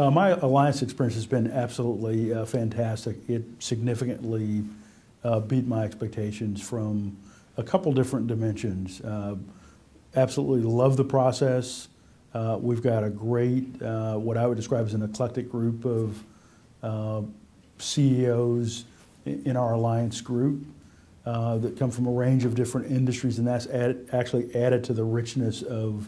My alliance experience has been absolutely fantastic. It significantly beat my expectations from a couple different dimensions. Absolutely love the process. We've got a great, what I would describe as an eclectic group of CEOs in our alliance group that come from a range of different industries, and that's actually added to the richness of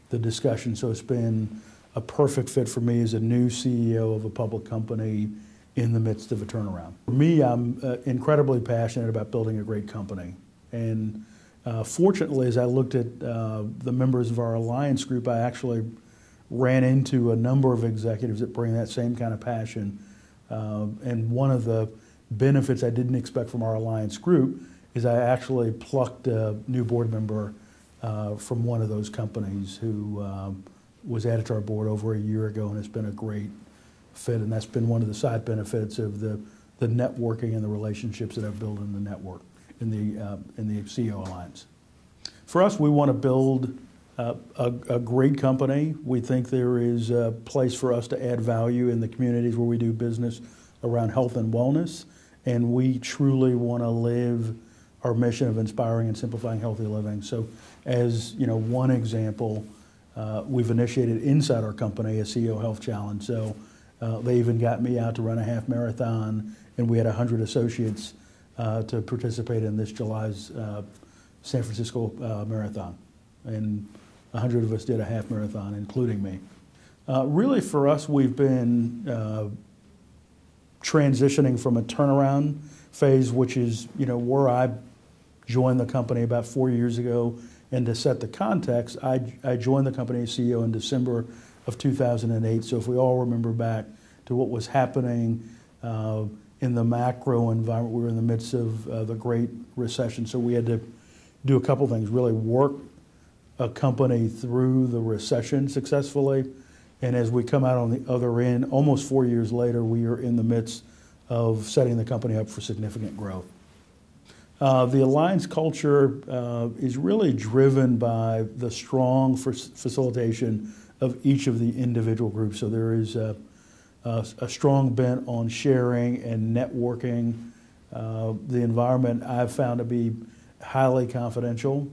the discussion. So it's been a perfect fit for me as a new CEO of a public company in the midst of a turnaround. For me, I'm incredibly passionate about building a great company. And fortunately, as I looked at the members of our alliance group, I actually ran into a number of executives that bring that same kind of passion. And one of the benefits I didn't expect from our alliance group is I actually plucked a new board member from one of those companies who was added to our board over a year ago, and has been a great fit. And that's been one of the side benefits of the networking and the relationships that I've built in the network, in the CEO Alliance. For us, we want to build a great company. We think there is a place for us to add value in the communities where we do business around health and wellness, and we truly want to live our mission of inspiring and simplifying healthy living. So, as one example, we've initiated inside our company a CEO Health Challenge. So they even got me out to run a half marathon, and we had 100 associates to participate in this July's San Francisco marathon. And 100 of us did a half marathon, including me. Really for us, we've been transitioning from a turnaround phase, which is where I joined the company about 4 years ago. And to set the context, I joined the company as CEO in December of 2008. So if we all remember back to what was happening in the macro environment, we were in the midst of the Great Recession. So we had to do a couple things, really work a company through the recession successfully. And as we come out on the other end, almost 4 years later, we are in the midst of setting the company up for significant growth. The alliance culture is really driven by the strong facilitation of each of the individual groups. So there is a strong bent on sharing and networking. The environment I've found to be highly confidential.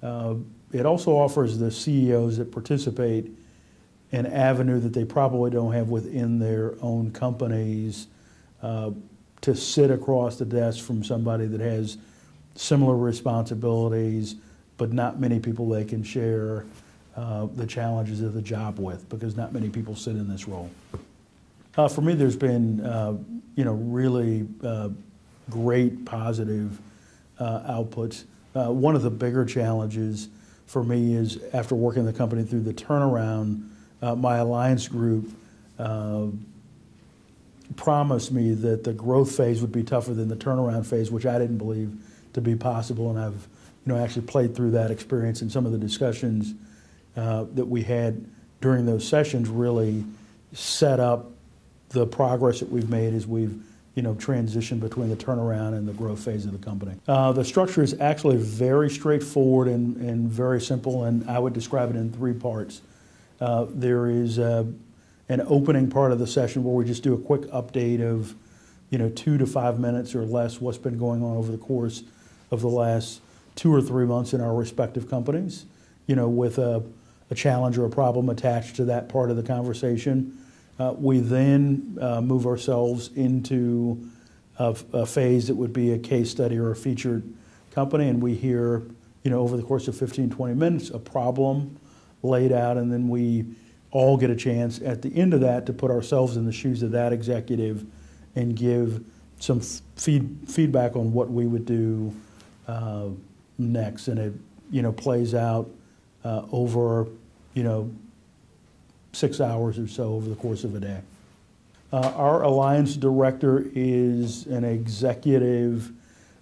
It also offers the CEOs that participate an avenue that they probably don't have within their own companies, to sit across the desk from somebody that has similar responsibilities, but not many people they can share the challenges of the job with, because not many people sit in this role. For me, there's been really great positive outputs. One of the bigger challenges for me is, after working the company through the turnaround, my alliance group promised me that the growth phase would be tougher than the turnaround phase, which I didn't believe to be possible. And I've actually played through that experience, and some of the discussions that we had during those sessions really set up the progress that we've made as we've transitioned between the turnaround and the growth phase of the company. The structure is actually very straightforward and very simple, and I would describe it in three parts. There is an opening part of the session where we just do a quick update of 2 to 5 minutes or less what's been going on over the course of the last 2 or 3 months in our respective companies, with a challenge or a problem attached to that part of the conversation. We then move ourselves into a phase that would be a case study or a featured company, and we hear over the course of 15-20 minutes a problem laid out, and then we all get a chance at the end of that to put ourselves in the shoes of that executive and give some feedback on what we would do next. And it plays out over 6 hours or so over the course of a day. Our alliance director is an executive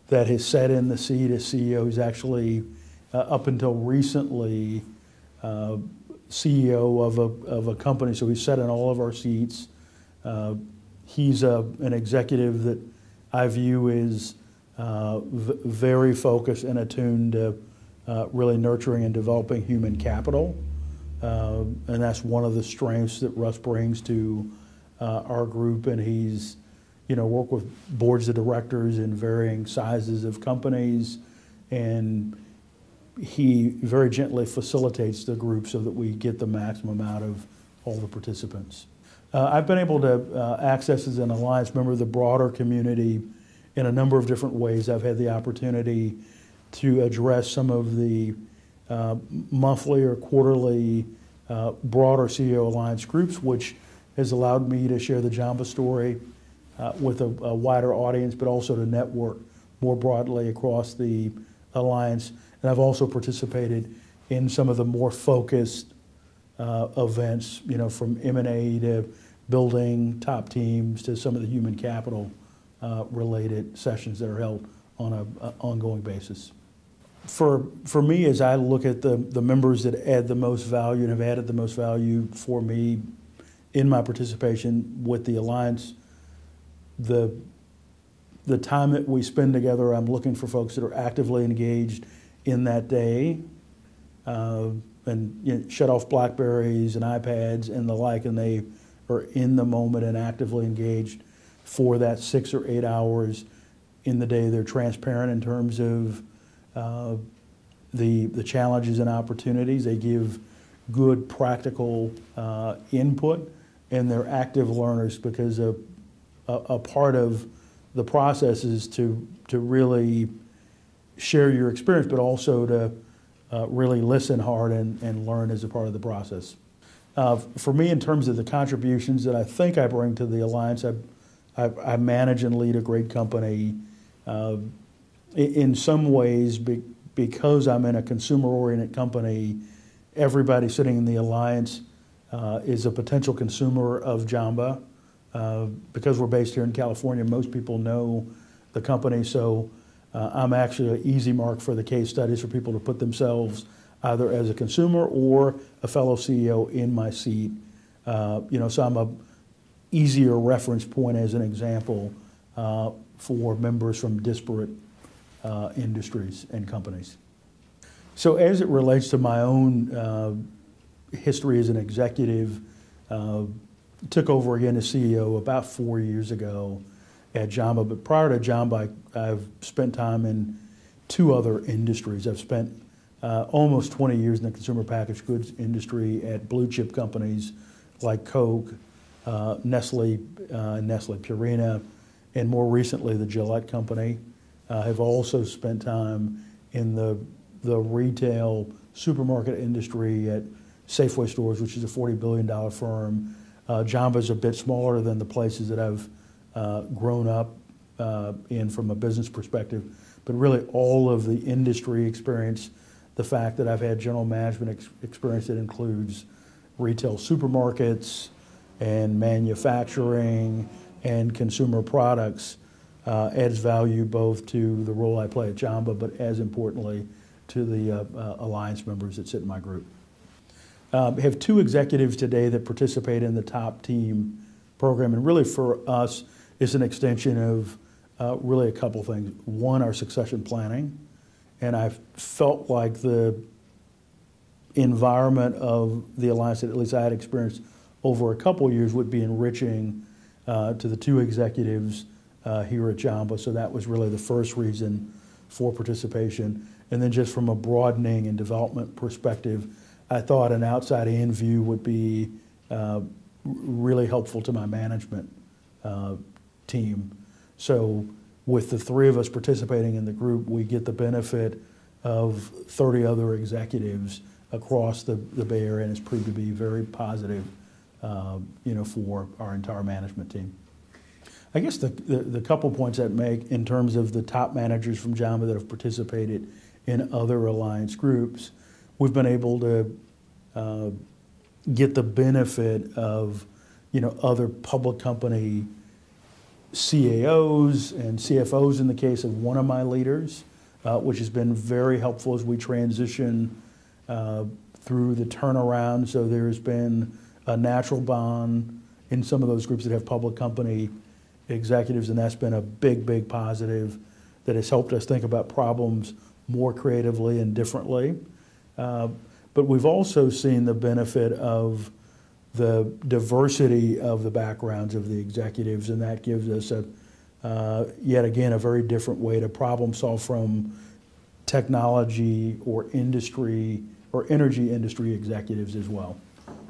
that has sat in the seat as CEO. He's actually, up until recently, CEO of a company, so he's sat in all of our seats. He's an executive that I view as very focused and attuned to really nurturing and developing human capital. and that's one of the strengths that Russ brings to our group. And he's, worked with boards of directors in varying sizes of companies, and he very gently facilitates the group so that we get the maximum out of all the participants. I've been able to access as an Alliance member the broader community in a number of different ways. I've had the opportunity to address some of the monthly or quarterly broader CEO Alliance groups, which has allowed me to share the Jamba story with a wider audience, but also to network more broadly across the Alliance. And I've also participated in some of the more focused events, from M&A to building top teams to some of the human capital related sessions that are held on an ongoing basis. For me, as I look at the members that add the most value and have added the most value for me in my participation with the Alliance, the time that we spend together, I'm looking for folks that are actively engaged in that day, and shut off Blackberries and iPads and the like, and they are in the moment and actively engaged for that 6 or 8 hours in the day. They're transparent in terms of the challenges and opportunities. They give good practical input, and they're active learners, because a part of the process is to really share your experience, but also to really listen hard and learn as a part of the process. For me, in terms of the contributions that I think I bring to the Alliance, I manage and lead a great company. In some ways, because I'm in a consumer-oriented company, everybody sitting in the Alliance is a potential consumer of Jamba. Because we're based here in California, most people know the company, so I'm actually an easy mark for the case studies for people to put themselves either as a consumer or a fellow CEO in my seat. So I'm a easier reference point as an example for members from disparate industries and companies. So as it relates to my own history as an executive, took over again as CEO about 4 years ago at Jamba. But prior to Jamba, I've spent time in 2 other industries. I've spent almost 20 years in the consumer packaged goods industry at blue chip companies like Coke, Nestle, Nestle Purina, and more recently the Gillette Company. I've also spent time in the retail supermarket industry at Safeway Stores, which is a $40 billion firm. Jamba is a bit smaller than the places that I've grown up in from a business perspective, but really all of the industry experience, the fact that I've had general management experience that includes retail supermarkets and manufacturing and consumer products, adds value both to the role I play at Jamba, but as importantly to the Alliance members that sit in my group. Have 2 executives today that participate in the top team program, and really for us it's an extension of really a couple things. One, our succession planning, and I felt like the environment of the Alliance that at least I had experienced over a couple of years would be enriching to the 2 executives here at Jamba, so that was really the first reason for participation. And then just from a broadening and development perspective, I thought an outside-in view would be really helpful to my management team. So with the 3 of us participating in the group, we get the benefit of 30 other executives across the Bay Area, and it's proved to be very positive, for our entire management team. I guess the couple points I'd make in terms of the top managers from Jamba that have participated in other Alliance groups, we've been able to get the benefit of other public company CAOs and CFOs in the case of one of my leaders, which has been very helpful as we transition through the turnaround. So there's been a natural bond in some of those groups that have public company executives, and that's been a big positive that has helped us think about problems more creatively and differently. but we've also seen the benefit of the diversity of the backgrounds of the executives, and that gives us yet again a very different way to problem solve from technology or industry or energy industry executives as well,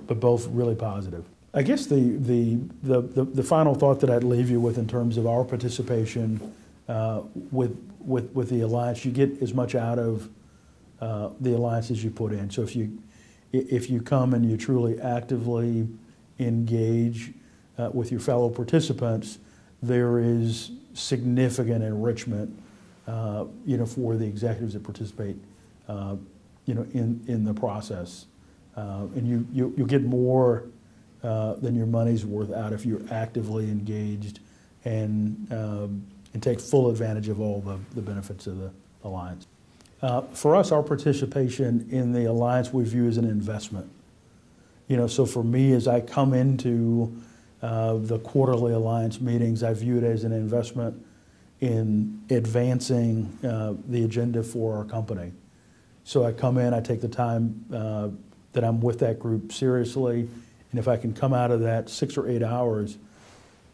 but both really positive. I guess the final thought that I'd leave you with in terms of our participation with the Alliance, you get as much out of the Alliance as you put in. So if you come and you truly actively engage with your fellow participants, there is significant enrichment, for the executives that participate, in the process, and you'll get more than your money's worth out if you're actively engaged and take full advantage of all the benefits of the Alliance. For us, our participation in the Alliance we view as an investment. So for me, as I come into the quarterly Alliance meetings, I view it as an investment in advancing the agenda for our company. So I come in, I take the time that I'm with that group seriously, and if I can come out of that 6 or 8 hours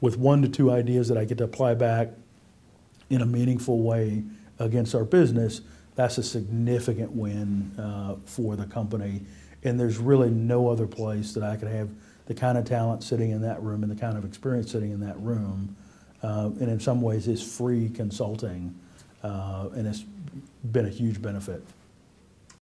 with 1 to 2 ideas that I get to apply back in a meaningful way against our business, that's a significant win for the company. And there's really no other place that I could have the kind of talent sitting in that room and the kind of experience sitting in that room. And in some ways, it's free consulting, and it's been a huge benefit.